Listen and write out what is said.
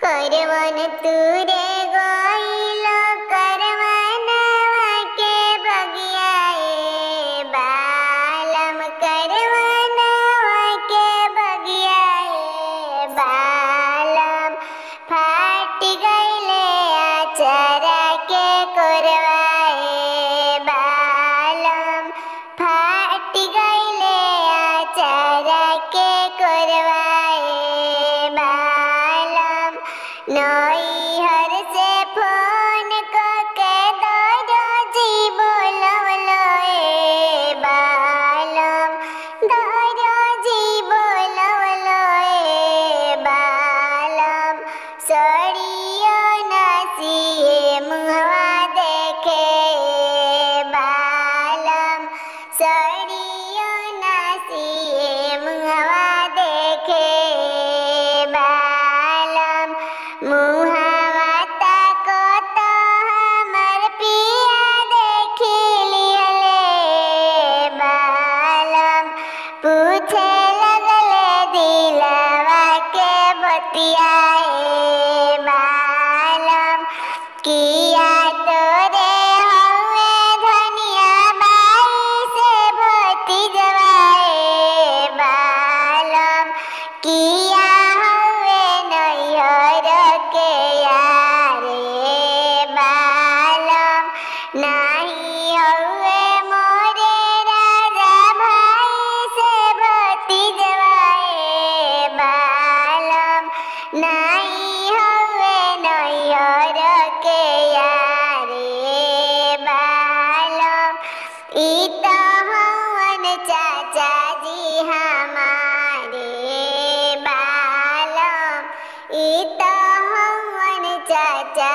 करवन तुरे गोइलो करवनवा के बगियाए बालम करवनवा के बगियाए बालम फाट गइले आचरा के कोरवाए बालम फाट गइले आचरा के कोरवाए बालम नैहर से फोन के दरोजी बोलवलो ए बालम दरोजी बोलवलो ए बालम सड़ियो नसिए मुहवा देखे बालम सड़ियो नसिए मुहवा देखे बालम मुहावा ताको तो हमर पिया देखी लिहले बालम पूछे लगले दिलवा के बतियाए बालम किया तोरे हवे धनिया बाई से भतीजवाए बालम किया हवे नैहर के यारे बालम नाही हवे मोरे राजा भाई से भतीजवाए बालम नाही हवे नैहर के यारे बालम ई तो हवन चाचा जी हमारे बालम ई तो हवन चाचा